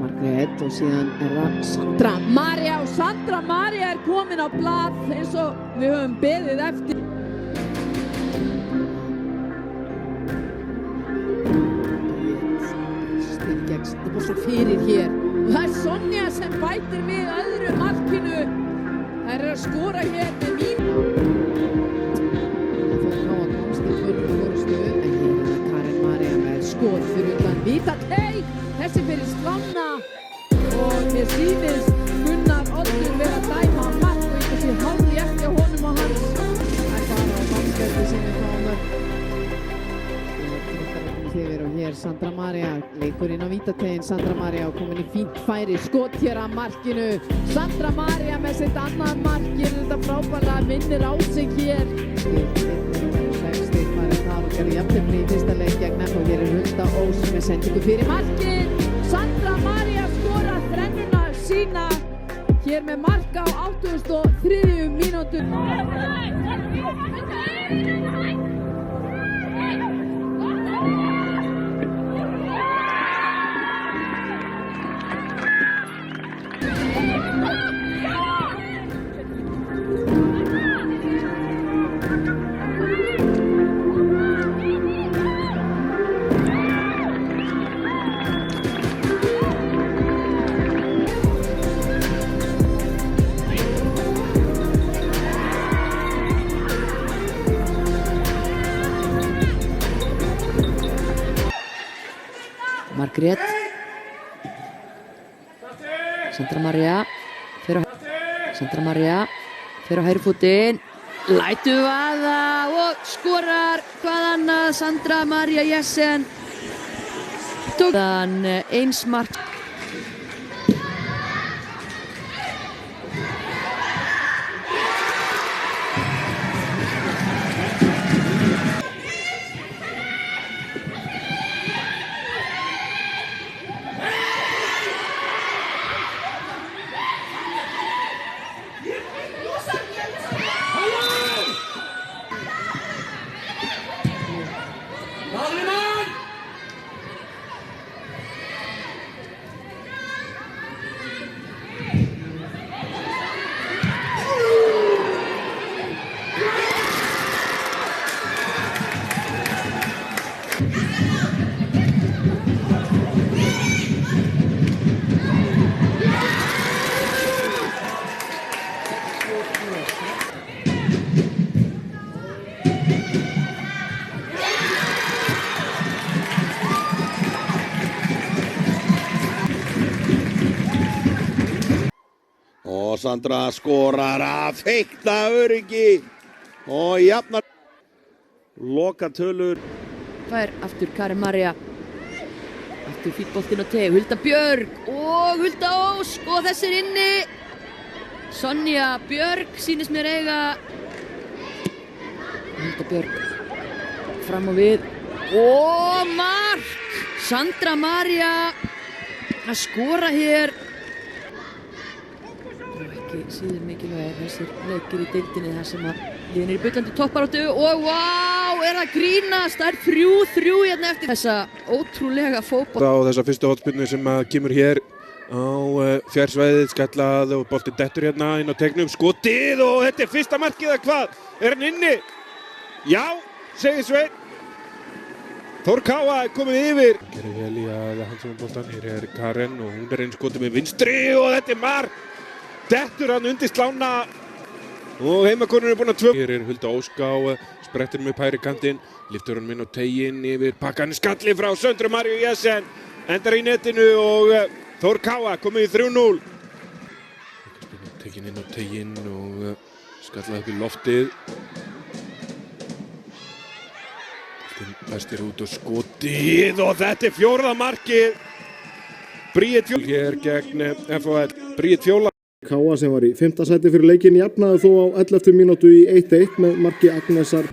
Margrét og síðan það Sandra María og Sandra María komin á blað eins og við höfum beðið eftir. Styrkjæks, það var svo fyrir hér og það Sonja sem bætir við öðru markinu. Það að skora hér með mín. Skot fyrir utan Víta Tey, þessi fyrir Slána og mér sýnist Gunnar Oddur vera að dæma mark og eitthvað sé hálf eftir honum og hans. Það bara á mannskjöldu sinni frá mörg. Þegar og hér Sandra María leikur inn á Víta Teyin, Sandra María og komin í fínt færi, skot hér að markinu. Sandra María með sitt annað mark, gerir þetta frábærlega, vinnir á sig hér. Gerði jafntefli í fyrsta leik gegn og hér Hulda Ós með sendingu fyrir markið. Sandra María skorar þrennuna sína hér með mark á 83. mínútu. Margrét Sandra María fer á hægri fótinn, lætur vaða og skorar hvað annað. Sandra María Jessen tók þann eins mark. Og Sandra skorar af feikna öryggi og jafnar lokatölur. Fær aftur Karin María, aftur fítboltinn á Tey, Hulda Björg og Hulda Ós og þessir inni. Sonja Björg sýnist mér eiga. Hulda Björg fram og við og mark! Sandra María að skora hér. Síður mikilvægir þessir leikir í deildinni þar sem að liðin í bullandi toppbaráttu og vá, það grínast, það 3-3 hérna eftir þessa ótrúlega fótbolta. Á þessa fyrstu hornspyrnu sem kemur hér á fjársvæðið, skallað og boltinn dettur hérna inn á tegnum, skotið og þetta fyrsta markið eða hvað? Hann inni? Já, segir Sveinn. Þór Káa komið yfir. Hér vel í að handsama boltan, hér Karen og hún einn skotið með vinstri og þetta mark. Dettur hann undir Slána og heimakonur búin að tvö. Hér Hulda Ósk á sprettinum upp hægri kantinn, lyftur hann inn á Teyinn yfir, pakkan skalli frá Söndru Maríu Jessen, endar í netinu og Þór Káa komið í 3-0. Tekinn inn á Teyinn og skallað upp í loftið. Vestir út og skotið og þetta fjórða markið. Bríet Fjóla hér gegn FHL. Bríet Fjóla. Káa sem var í 5. sæti fyrir leikinn jafnaði þó á 11. mínútu í 1-1 með marki Agnesar.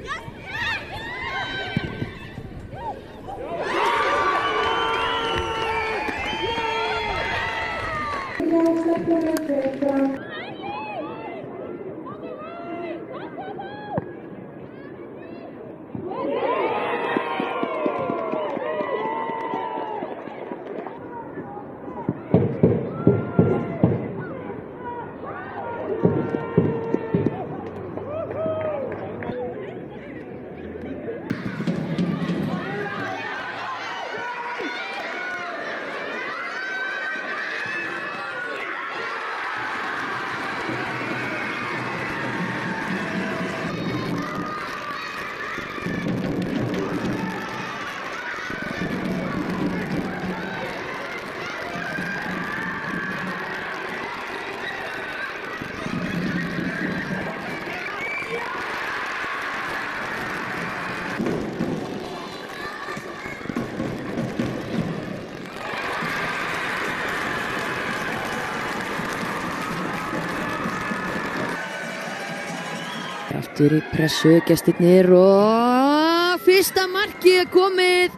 Aftur í pressu, gestirnir og fyrsta markið er komið.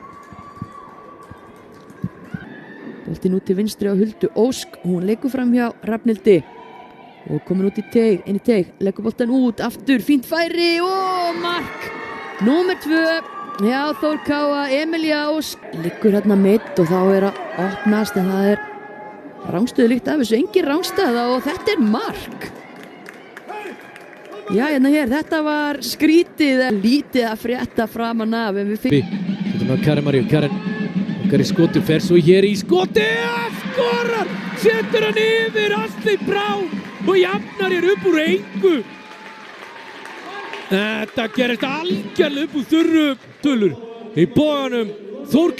Boltinn út til vinstri á Huldu Ósk, hún leikur fram hjá Rafnhildi og komin út í teig, inn í teig, leggur boltan út, aftur, fínt færi og mark. Númer 2, já Þór Káa, Emilía Ósk, liggur hérna mitt og þá er að opnast en það er rangstöðu líkt af þessu, engin rangstæða og þetta er mark. Já, hérna hér, þetta var skrítið, lítið að frétta framan af en við Þetta er Karen Maríu, Karen okkar í skoti, fer svo hér í skoti, skorar, setur hann yfir Asli Brá og jafnar hér upp úr engu. Þetta gerist algjörlega upp úr þurru tölur í boganum. Þór Káa